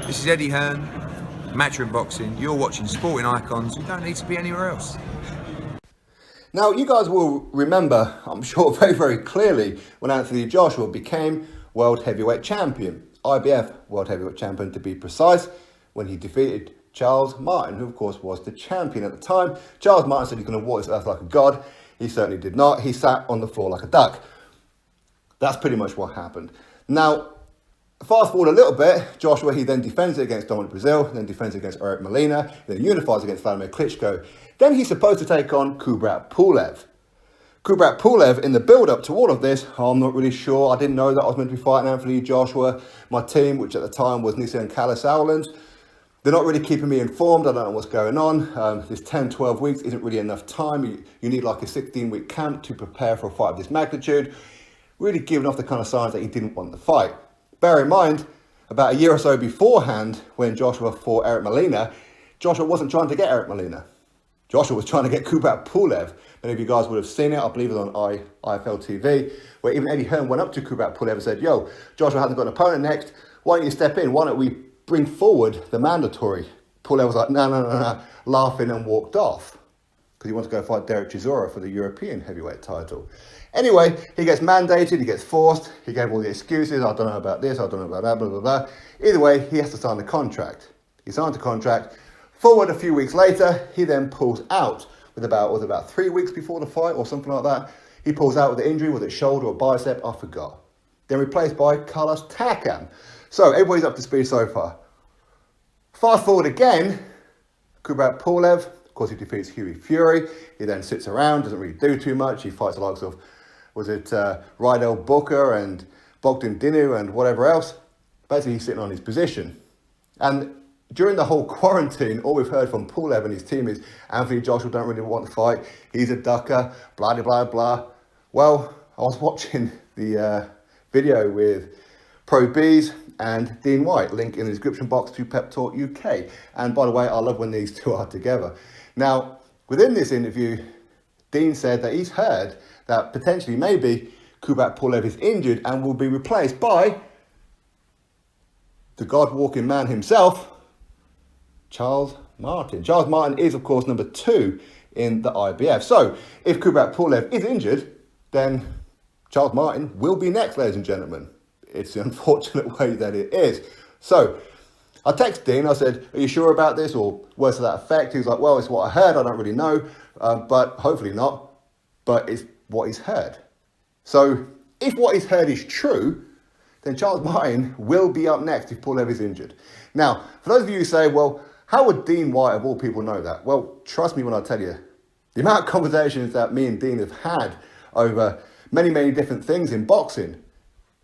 This is Eddie Hearn, Matchroom Boxing. You're watching Sporting Icons. You don't need to be anywhere else. Now, you guys will remember, I'm sure very, very clearly, when Anthony Joshua became World Heavyweight Champion. IBF World Heavyweight Champion, to be precise, when he defeated Charles Martin, who of course was the champion at the time. Charles Martin said he's going to walk his earth like a god. He certainly did not. He sat on the floor like a duck. That's pretty much what happened. Now, fast forward a little bit, Joshua, he then defends it against Dominic Brazil, then defends it against Eric Molina, then unifies against Vladimir Klitschko. Then he's supposed to take on Kubrat Pulev. Kubrat Pulev, in the build-up to all of this, I'm not really sure. I didn't know that I was meant to be fighting Anthony Joshua. My team, which at the time was Nissan Callis Howland, they're not really keeping me informed. I don't know what's going on. This 10, 12 weeks isn't really enough time. You need like a 16-week camp to prepare for a fight of this magnitude. Really giving off the kind of signs that he didn't want the fight. Bear in mind, about a year or so beforehand, when Joshua fought Eric Molina, Joshua wasn't trying to get Eric Molina. Joshua was trying to get Kubrat Pulev. Many of you guys would have seen it. I believe it was on IFL TV, where even Eddie Hearn went up to Kubrat Pulev and said, yo, Joshua hasn't got an opponent next. Why don't you step in? Why don't we bring forward the mandatory? Pulev was like, no, laughing and walked off because he wanted to go fight Derek Chisora for the European heavyweight title. Anyway, he gets mandated, he gets forced, he gave all the excuses, I don't know about this, I don't know about that, blah, blah, blah. Either way, he has to sign the contract. He signed the contract. Forward a few weeks later, he then pulls out with about 3 weeks before the fight or something like that. He pulls out with an injury, was it shoulder or bicep? I forgot. Then replaced by Carlos Takam. So everybody's up to speed so far. Fast forward again, Kubrat Pulev, of course he defeats Hughie Fury. He then sits around, doesn't really do too much. He fights the likes of, Rydell Booker and Bogdan Dinu and whatever else. Basically he's sitting on his position. And during the whole quarantine, all we've heard from Pulev and his team is Anthony Joshua don't really want to fight. He's a ducker, blah, blah, blah, blah. Well, I was watching the video with Pro B's and Dean White, link in the description box to Pep Talk UK. And by the way, I love when these two are together. Now, within this interview, Dean said that he's heard that potentially maybe Kubrat Pulev is injured and will be replaced by the God-walking man himself, Charles Martin. Charles Martin is, of course, number 2 in the IBF. So, if Kubrat Pulev is injured, then Charles Martin will be next, ladies and gentlemen. It's the unfortunate way that it is. So, I texted Dean, I said, are you sure about this? Or words to that effect. He was like, well, it's what I heard, I don't really know. But hopefully not. But it's what he's heard. So, if what he's heard is true, then Charles Martin will be up next if Pulev is injured. Now, for those of you who say, well, how would Dean White, of all people, know that? Well, trust me when I tell you, the amount of conversations that me and Dean have had over many, many different things in boxing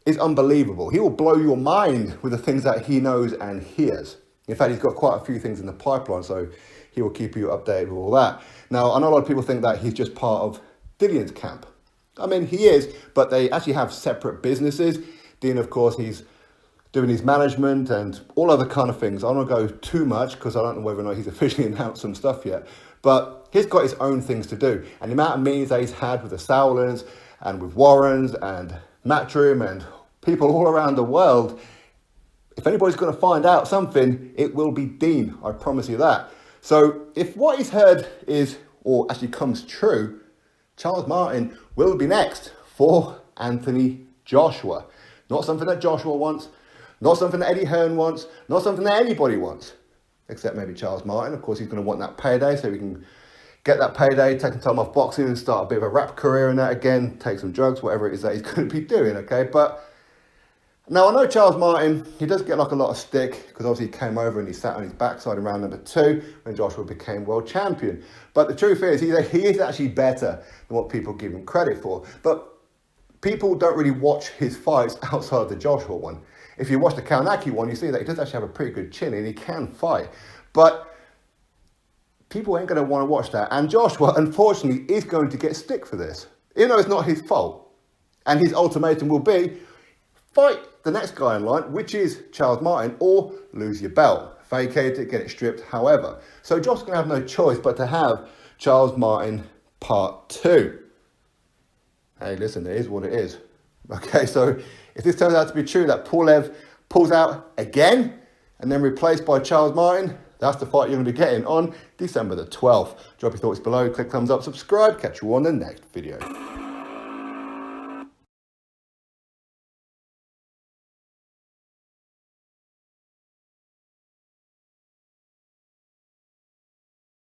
is unbelievable. He will blow your mind with the things that he knows and hears. In fact, he's got quite a few things in the pipeline, so he will keep you updated with all that. Now, I know a lot of people think that he's just part of Dillion's camp. I mean, he is, but they actually have separate businesses. Dean, of course, he's doing his management and all other kind of things. I don't want to go too much because I don't know whether or not he's officially announced some stuff yet. But he's got his own things to do. And the amount of meetings that he's had with the Sowlands and with Warrens and Matchroom and people all around the world, if anybody's going to find out something, it will be Dean. I promise you that. So if what he's heard is, or actually comes true, Charles Martin will be next for Anthony Joshua. Not something that Joshua wants, not something that Eddie Hearn wants, not something that anybody wants, except maybe Charles Martin. Of course, he's going to want that payday, so he can get that payday, take some time off boxing and start a bit of a rap career in that again, take some drugs, whatever it is that he's going to be doing, okay? But now I know Charles Martin, he does get like a lot of stick because obviously he came over and he sat on his backside in round number 2 when Joshua became world champion. But the truth is, he is actually better than what people give him credit for. But people don't really watch his fights outside of the Joshua one. If you watch the Kalnacki one, you see that he does actually have a pretty good chin and he can fight. But people ain't going to want to watch that. And Joshua, unfortunately, is going to get stick for this. Even though it's not his fault. And his ultimatum will be, fight the next guy in line, which is Charles Martin, or lose your belt. Vacate it, get it stripped, however. So Josh's going to have no choice but to have Charles Martin Part 2. Hey, listen, it is what it is. Okay, so if this turns out to be true, that Pulev pulls out again, and then replaced by Charles Martin? That's the fight you're going to be getting on December the 12th. Drop your thoughts below, click thumbs up, subscribe. Catch you on the next video.